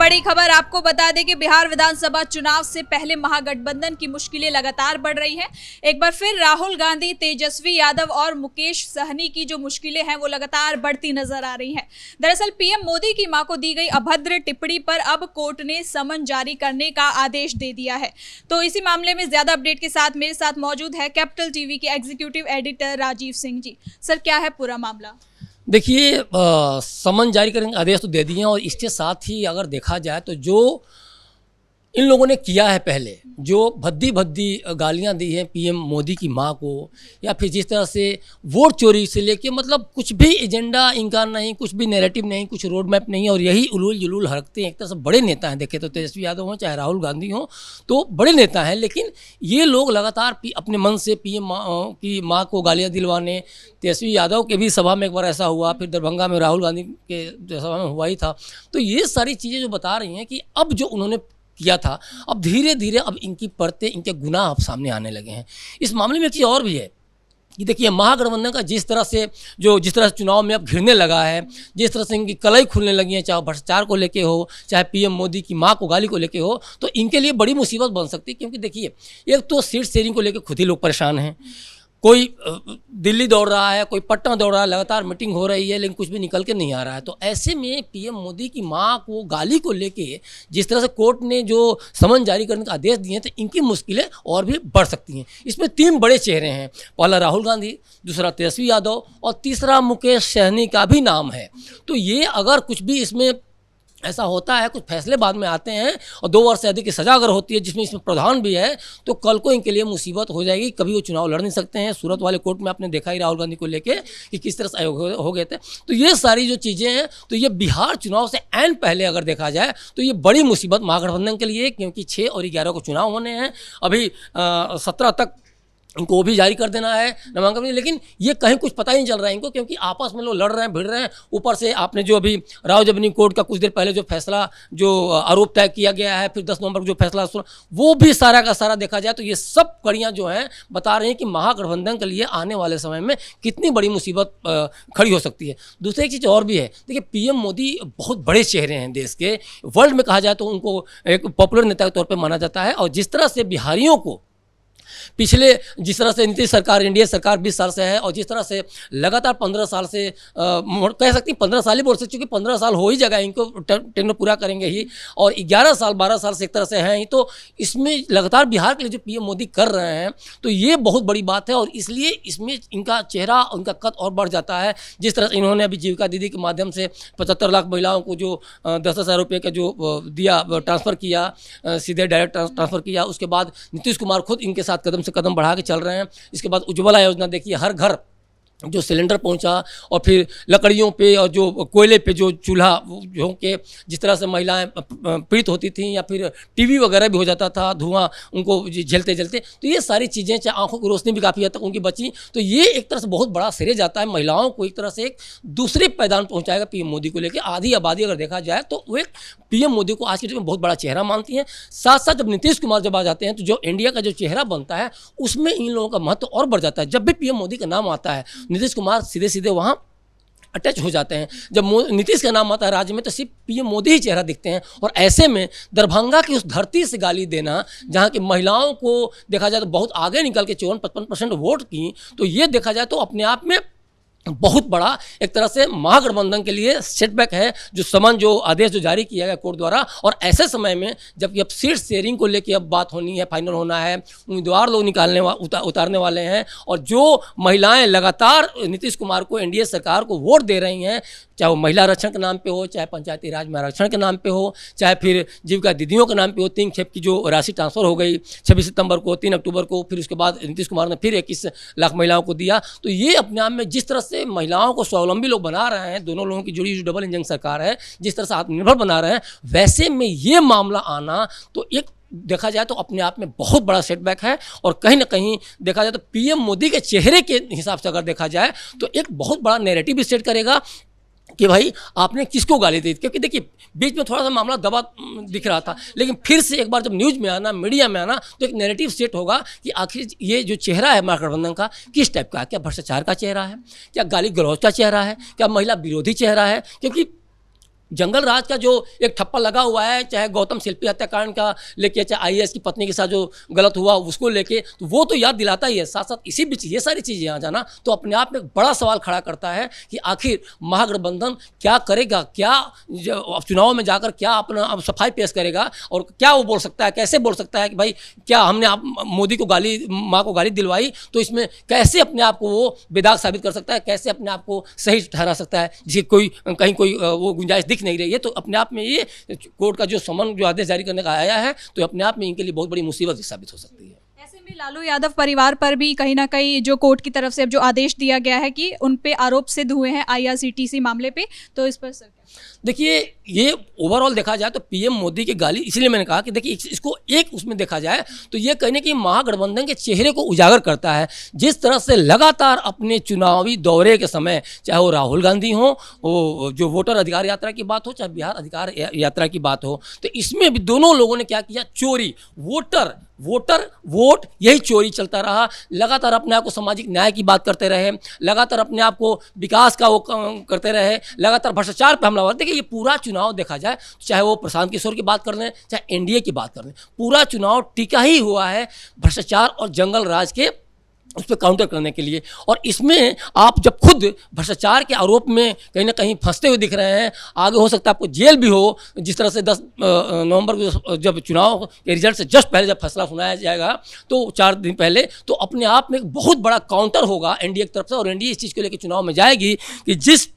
बड़ी खबर आपको बता दें कि बिहार विधानसभा चुनाव से पहले महागठबंधन की मुश्किलें लगातार बढ़ रही हैं। एक बार फिर राहुल गांधी, तेजस्वी यादव और मुकेश सहनी की जो मुश्किलें हैं वो लगातार बढ़ती नजर आ रही हैं। दरअसल पीएम मोदी की मां को दी गई अभद्र टिप्पणी पर अब कोर्ट ने समन जारी करने का आदेश दे दिया है। तो इसी मामले में ज्यादा अपडेट के साथ मेरे साथ मौजूद है कैपिटल टीवी के executive editor Rajiv Singh ji. Sir, क्या है पूरा मामला? देखिए, समन जारी करने का आदेश तो दे दिए हैं और इसके साथ ही अगर देखा जाए तो जो इन लोगों ने किया है, पहले जो भद्दी भद्दी गालियां दी हैं पीएम मोदी की मां को, या फिर जिस तरह से वोट चोरी से लेके मतलब कुछ भी एजेंडा इनका नहीं, कुछ भी नैरेटिव नहीं, कुछ रोड मैप नहीं, और यही उलूल जुलूल हरकते हैं। एक तरह से बड़े नेता हैं, देखे तो तेजस्वी यादव हों चाहे राहुल गांधी हों, तो बड़े नेता हैं, लेकिन ये लोग लगातार अपने मन से पीएम की माँ को गालियाँ दिलवाने। तेजस्वी यादव के भी सभा में एक बार ऐसा हुआ, फिर दरभंगा में राहुल गांधी के सभा में हुआ ही था। तो ये सारी चीज़ें जो बता रही हैं कि अब जो उन्होंने किया था, अब धीरे धीरे अब इनकी परतें, इनके गुनाह अब सामने आने लगे हैं। इस मामले में एक चीज़ और भी है कि देखिए, महागठबंधन का जिस तरह से चुनाव में अब घिरने लगा है, जिस तरह से इनकी कलई खुलने लगी है, चाहे भ्रष्टाचार को लेके हो, चाहे पीएम मोदी की मां को गाली को लेके हो, तो इनके लिए बड़ी मुसीबत बन सकती है। क्योंकि देखिए, एक तो सीट शेयरिंग को लेकर खुद ही लोग परेशान हैं। कोई दिल्ली दौड़ रहा है, कोई पटना दौड़ रहा है, लगातार मीटिंग हो रही है, लेकिन कुछ भी निकल के नहीं आ रहा है। तो ऐसे में पीएम मोदी की मां को गाली को लेके जिस तरह से कोर्ट ने जो समन जारी करने का आदेश दिए हैं, तो इनकी मुश्किलें और भी बढ़ सकती हैं। इसमें 3 बड़े चेहरे हैं, पहला राहुल गांधी, दूसरा तेजस्वी यादव और तीसरा मुकेश सहनी का भी नाम है। तो ये अगर कुछ भी इसमें ऐसा होता है, कुछ फैसले बाद में आते हैं और 2 वर्ष से अधिक की सज़ा अगर होती है, जिसमें इसमें प्रावधान भी है, तो कल को इनके लिए मुसीबत हो जाएगी। कभी वो चुनाव लड़ नहीं सकते हैं। सूरत वाले कोर्ट में आपने देखा ही राहुल गांधी को लेके कि किस तरह से हो गए थे। तो ये सारी जो चीज़ें हैं, तो ये बिहार चुनाव से ऐन पहले अगर देखा जाए तो ये बड़ी मुसीबत महागठबंधन के लिए, क्योंकि 6 और 11 को चुनाव होने हैं। अभी 17 तक इनको वो भी जारी कर देना है नामांकन, लेकिन ये कहीं कुछ पता ही नहीं चल रहा है इनको, क्योंकि आपस में लोग लड़ रहे हैं, भिड़ रहे हैं। ऊपर से आपने जो अभी रावजबनी कोर्ट का कुछ देर पहले जो फैसला, जो आरोप तय किया गया है, फिर 10 नवंबर को जो फैसला सुना, वो भी सारा का सारा देखा जाए तो ये सब कड़ियाँ जो हैं बता रही हैं कि महागठबंधन के लिए आने वाले समय में कितनी बड़ी मुसीबत खड़ी हो सकती है। दूसरी एक चीज़ और भी है, देखिए पीएम मोदी बहुत बड़े चेहरे हैं देश के, वर्ल्ड में कहा जाए तो उनको एक पॉपुलर नेता के तौर पर माना जाता है। और जिस तरह से बिहारियों को पिछले, जिस तरह से नीतीश सरकार, एनडीए सरकार 20 साल से है, और जिस तरह से लगातार 15 साल से कह सकती 15 साल ही बोल सकते, क्योंकि 15 साल हो ही जाएगा, इनको टेंडर पूरा करेंगे ही, और 11 साल 12 साल से एक तरह से हैं ही। तो इसमें लगातार बिहार के लिए जो पीएम मोदी कर रहे हैं, तो ये बहुत बड़ी बात है, और इसलिए इसमें इनका चेहरा, उनका कद और बढ़ जाता है। जिस तरह से इन्होंने अभी जीविका दीदी के माध्यम से 75 लाख महिलाओं को जो 10,000 रुपये का जो दिया, ट्रांसफ़र किया, सीधे डायरेक्ट ट्रांसफ़र किया। उसके बाद नीतीश कुमार खुद इनके साथ कदम से कदम बढ़ा के चल रहे हैं। इसके बाद उज्ज्वला योजना देखिए, हर घर जो सिलेंडर पहुंचा, और फिर लकड़ियों पे और जो कोयले पे जो चूल्हा जो के जिस तरह से महिलाएं पीड़ित होती थीं, या फिर टीवी वगैरह भी हो जाता था, धुआं उनको झेलते झेलते, तो ये सारी चीज़ें, चाहे आंखों की रोशनी भी काफ़ी हद तक उनकी बची। तो ये एक तरह से बहुत बड़ा श्रेय जाता है महिलाओं को, एक तरह से एक दूसरे पैदान पहुँचाएगा पीएम मोदी को लेकर। आधी आबादी अगर देखा जाए तो वो एक पीएम मोदी को आज के डेट में बहुत बड़ा चेहरा मानती हैं। साथ साथ जब नीतीश कुमार जब आ जाते हैं, तो जो इंडिया का जो चेहरा बनता है, उसमें इन लोगों का महत्व और बढ़ जाता है। जब भी पीएम मोदी का नाम आता है, नीतीश कुमार सीधे सीधे वहाँ अटैच हो जाते हैं। जब नीतीश का नाम आता है राज्य में, तो सिर्फ पीएम मोदी ही चेहरा दिखते हैं। और ऐसे में दरभंगा की उस धरती से गाली देना, जहाँ की महिलाओं को देखा जाए तो बहुत आगे निकल के 54-55% वोट की, तो ये देखा जाए तो अपने आप में बहुत बड़ा एक तरह से महागठबंधन के लिए सेटबैक है, जो समन, जो आदेश जो जारी किया गया कोर्ट द्वारा। और ऐसे समय में जबकि अब सीट शेयरिंग को लेकर अब बात होनी है, फाइनल होना है, उम्मीदवार लोग उतारने वाले हैं, और जो महिलाएं लगातार नीतीश कुमार को, एनडीए सरकार को वोट दे रही हैं, चाहे वो महिला आरक्षण के नाम पे हो, चाहे पंचायती राज में आरक्षण के नाम पे हो, चाहे फिर जीविका दीदियों के नाम पे हो। 3 खेप की जो राशि ट्रांसफ़र हो गई 26 सितंबर को, 3 अक्टूबर को, फिर उसके बाद नीतीश कुमार ने फिर 21 लाख महिलाओं को दिया। तो ये अपने आप में जिस तरह से महिलाओं को स्वावलंबी लोग बना रहे हैं, दोनों लोगों की जुड़ी जो डबल इंजन सरकार है, जिस तरह से आत्मनिर्भर बना रहे हैं, वैसे में ये मामला आना तो एक देखा जाए तो अपने आप में बहुत बड़ा सेटबैक है। और कहीं ना कहीं देखा जाए तो पीएम मोदी के चेहरे के हिसाब से अगर देखा जाए तो एक बहुत बड़ा नैरेटिव भी सेट करेगा कि भाई आपने किसको गाली दी। क्योंकि देखिए, बीच में थोड़ा सा मामला दबा दिख रहा था, लेकिन फिर से एक बार जब न्यूज़ में आना, मीडिया में आना, तो एक नैरेटिव सेट होगा कि आखिर ये जो चेहरा है महागठबंधन का किस टाइप का है। क्या भ्रष्टाचार का चेहरा है, क्या गाली गलौज का चेहरा है, क्या महिला विरोधी चेहरा है। क्योंकि जंगल राज का जो एक ठप्पा लगा हुआ है, चाहे गौतम शिल्पी हत्याकांड का लेके, चाहे आईएएस की पत्नी के साथ जो गलत हुआ उसको लेके, तो वो तो याद दिलाता ही है। साथ साथ इसी बीच ये सारी चीज़ें यहाँ जाना तो अपने आप में एक बड़ा सवाल खड़ा करता है कि आखिर महागठबंधन क्या करेगा, क्या चुनाव में जाकर क्या अपना सफाई पेश करेगा और क्या वो बोल सकता है, कैसे बोल सकता है कि भाई क्या हमने आप मोदी को माँ को गाली दिलवाई, तो इसमें कैसे अपने आप को वो बेदाग साबित कर सकता है, कैसे अपने आप को सही ठहरा सकता है, जिसे कोई कहीं कोई वो गुंजाइश दिख नहीं रही है। तो अपने आप में ये कोर्ट का जो समन जो आदेश जारी करने का आया है, तो अपने आप में इनके लिए बहुत बड़ी मुसीबत साबित हो सकती है। ऐसे में लालू यादव परिवार पर भी कहीं ना कहीं जो कोर्ट की तरफ से अब जो आदेश दिया गया है कि उन पे आरोप सिद्ध हुए हैं IRCTC मामले पे, तो इस पर सर देखिए, ये ओवरऑल देखा जाए तो पीएम मोदी की गाली, इसलिए मैंने कहा कि देखिए इसको एक उसमें देखा जाए तो ये कहने की महागठबंधन के चेहरे को उजागर करता है। जिस तरह से लगातार अपने चुनावी दौरे के समय, चाहे वो राहुल गांधी हो, वो जो वोटर अधिकार यात्रा की बात हो, चाहे बिहार अधिकार यात्रा की बात हो, तो इसमें भी दोनों लोगों ने क्या किया, चोरी, वोट यही चोरी चलता रहा। लगातार अपने आप को सामाजिक न्याय की बात करते रहे, लगातार अपने आप को विकास का वो करते रहे, लगातार भ्रष्टाचार पर हमला। देखिए, ये पूरा चुनाव देखा जाए, चाहे वो प्रशांत किशोर की बात कर लें, चाहे एनडीए की बात कर लें, पूरा चुनाव टिका ही हुआ है भ्रष्टाचार और जंगल राज के उस पर काउंटर करने के लिए। और इसमें आप जब खुद भ्रष्टाचार के आरोप में कहीं ना कहीं फंसते हुए दिख रहे हैं, आगे हो सकता है आपको जेल भी हो, जिस तरह से 10 नवंबर को जब चुनाव के रिजल्ट से जस्ट पहले जब फैसला सुनाया जाएगा, तो 4 दिन पहले, तो अपने आप में एक बहुत बड़ा काउंटर होगा एनडीए की तरफ से। और एनडीए इस चीज़ को लेकर चुनाव में जाएगी कि जिस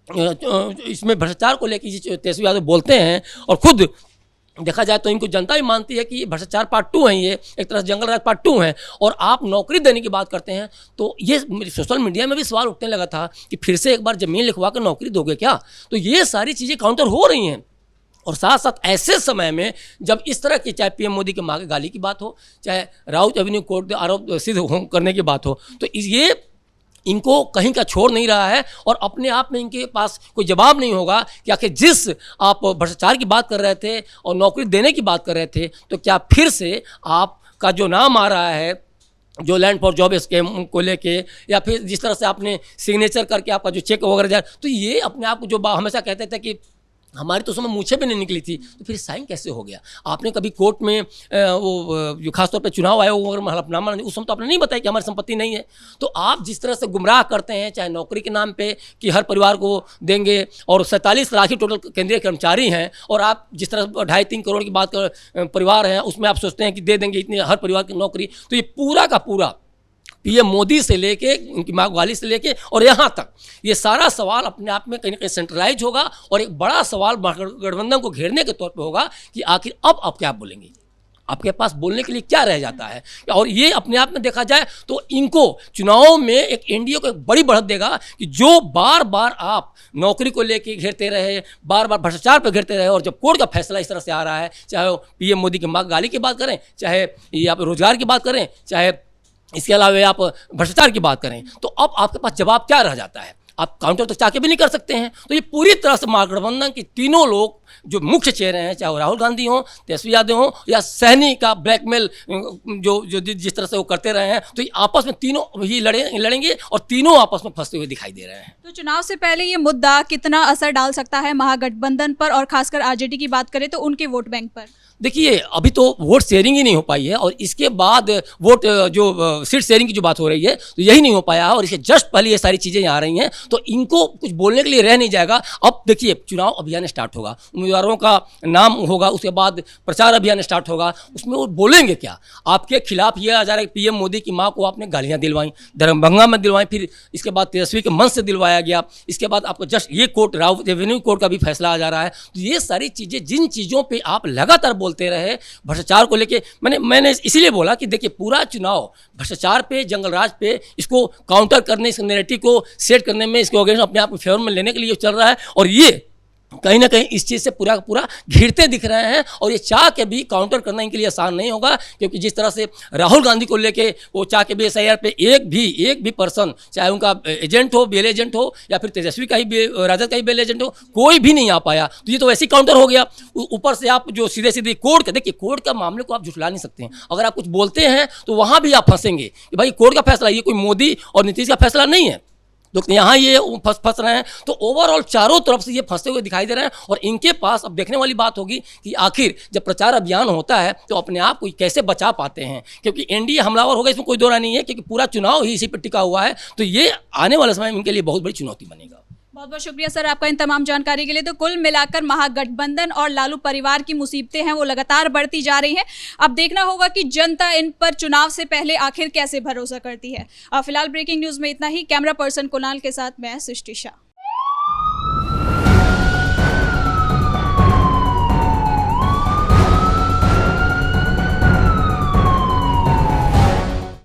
इसमें भ्रष्टाचार को लेकर तेजस्वी यादव बोलते हैं, और खुद देखा जाए तो इनको जनता भी मानती है कि भ्रष्टाचार पार्ट 2 है, ये एक तरह से जंगल राज पार्ट 2 है, और आप नौकरी देने की बात करते हैं, तो ये सोशल मीडिया में भी सवाल उठने लगा था कि फिर से एक बार जमीन लिखवा कर नौकरी दोगे क्या। तो ये सारी चीज़ें काउंटर हो रही हैं। और साथ साथ ऐसे समय में जब इस तरह की, चाहे पीएम मोदी के माँ के गाली की बात हो, चाहे राउत एवेन्यू कोर्ट आरोप सिद्ध करने की बात हो, तो ये इनको कहीं का छोड़ नहीं रहा है। और अपने आप में इनके पास कोई जवाब नहीं होगा कि आखिर जिस आप भ्रष्टाचार की बात कर रहे थे और नौकरी देने की बात कर रहे थे, तो क्या फिर से आपका जो नाम आ रहा है, जो लैंड फॉर जॉब स्कीम को लेके, या फिर जिस तरह से आपने सिग्नेचर करके आपका जो चेक वगैरह जाए, तो ये अपने आप को जो हमेशा कहते थे कि हमारी तो उसमें मूछें भी नहीं निकली थी, तो फिर साइन कैसे हो गया। आपने कभी कोर्ट में वो जो खासतौर पे चुनाव आयोग वगैरह में हलफनामा, उस समय तो आपने नहीं बताया कि हमारी संपत्ति नहीं है। तो आप जिस तरह से गुमराह करते हैं, चाहे नौकरी के नाम पे कि हर परिवार को देंगे, और 47 लाख ही टोटल केंद्रीय कर्मचारी हैं, और आप जिस तरह 2.5-3 करोड़ की बात कर परिवार हैं, उसमें आप सोचते हैं कि दे देंगे इतने हर परिवार की नौकरी। तो ये पूरा का पूरा पीएम मोदी से लेके, उनकी माँ गाली से लेके और यहाँ तक, ये सारा सवाल अपने आप में कहीं ना कहीं सेंट्रलाइज होगा, और एक बड़ा सवाल गठबंधन को घेरने के तौर पे होगा कि आखिर अब आप क्या बोलेंगे, आपके पास बोलने के लिए क्या रह जाता है। और ये अपने आप में देखा जाए तो इनको चुनाव में एक एनडीए को एक बड़ी बढ़त देगा कि जो बार बार आप नौकरी को लेके घेरते रहे, बार बार भ्रष्टाचार पर घेरते रहे, और जब कोर्ट का फैसला इस तरह से आ रहा है, चाहे वो पीएम मोदी की माँ गाली की बात करें, चाहे ये आप रोजगार की बात करें, चाहे इसके अलावा आप भ्रष्टाचार की बात करें, तो अब आपके पास जवाब क्या रह जाता है। आप काउंटर तो चाह के भी नहीं कर सकते हैं। तो ये पूरी तरह से महागठबंधन के तीनों लोग जो मुख्य चेहरे हैं, चाहे वो राहुल गांधी हों, तेजस्वी यादव हों, या सहनी का ब्लैकमेल जो जिस तरह से वो करते रहे हैं, तो ये आपस में तीनों ही लड़ेंगे और तीनों आपस में फंसते हुए दिखाई दे रहे हैं। तो चुनाव से पहले ये मुद्दा कितना असर डाल सकता है महागठबंधन पर, और खासकर आरजेडी की बात करें तो उनके वोट बैंक पर? देखिए, अभी तो वोट शेयरिंग ही नहीं हो पाई है, और इसके बाद वोट जो सीट शेयरिंग की जो बात हो रही है, तो यही नहीं हो पाया है, और इसके जस्ट पहले ये सारी चीज़ें आ रही हैं, तो इनको कुछ बोलने के लिए रह नहीं जाएगा। अब देखिए, चुनाव अभियान स्टार्ट होगा, उम्मीदवारों का नाम होगा, उसके बाद प्रचार अभियान स्टार्ट होगा, उसमें वो बोलेंगे क्या। आपके खिलाफ ये आ जा रहा है कि पीएम मोदी की माँ को आपने गालियाँ दिलवाई, दरभंगा में दिलवाई, फिर इसके बाद तेजस्वी के मन से दिलवाया गया, इसके बाद आपको जस्ट ये कोर्ट राउत एवेन्यू कोर्ट का भी फैसला आ जा रहा है। तो ये सारी चीज़ें, जिन चीज़ों पर आप लगातार बोलते रहे भ्रष्टाचार को लेके, मैंने इसीलिए बोला कि देखिए, पूरा चुनाव भ्रष्टाचार पे, जंगल राज पे, इसको काउंटर करने, इस नैरेटिव को सेट करने में, इसको अगेंस्ट अपने आप को फेवर में लेने के लिए चल रहा है, और ये कहीं ना कहीं इस चीज़ से पूरा का पूरा घिरते दिख रहे हैं। और ये चाह के भी काउंटर करना इनके लिए आसान नहीं होगा, क्योंकि जिस तरह से राहुल गांधी को लेके वो चाह के भी SIR पे एक भी पर्सन, चाहे उनका एजेंट हो, बेल एजेंट हो, या फिर तेजस्वी का ही राजद का ही बेल एजेंट हो, कोई भी नहीं आ पाया। तो ये तो वैसे ही काउंटर हो गया। ऊपर से आप जो सीधे कोर्ट का, देखिए, कोर्ट का मामले को आप झुठला नहीं सकते हैं। अगर आप कुछ बोलते हैं तो वहाँ भी आप फंसेंगे कि भाई कोर्ट का फैसला, ये कोई मोदी और नीतीश का फैसला नहीं है। तो यहाँ ये फंस रहे हैं। तो ओवरऑल चारों तरफ से ये फंसते हुए दिखाई दे रहे हैं। और इनके पास अब देखने वाली बात होगी कि आखिर जब प्रचार अभियान होता है तो अपने आप को कैसे बचा पाते हैं, क्योंकि एनडीए हमलावर होगा इसमें कोई दो राय नहीं है, क्योंकि पूरा चुनाव ही इसी पर टिका हुआ है। तो ये आने वाले समय में इनके लिए बहुत बड़ी चुनौती बनेगा। बहुत बहुत शुक्रिया सर आपका इन तमाम जानकारी के लिए। तो कुल मिलाकर महागठबंधन और लालू परिवार की मुसीबतें हैं वो लगातार बढ़ती जा रही हैं। अब देखना होगा कि जनता इन पर चुनाव से पहले आखिर कैसे भरोसा करती है। फिलहाल ब्रेकिंग न्यूज में इतना ही। कैमरा पर्सन कुणाल के साथ मैं सृष्टि शाह।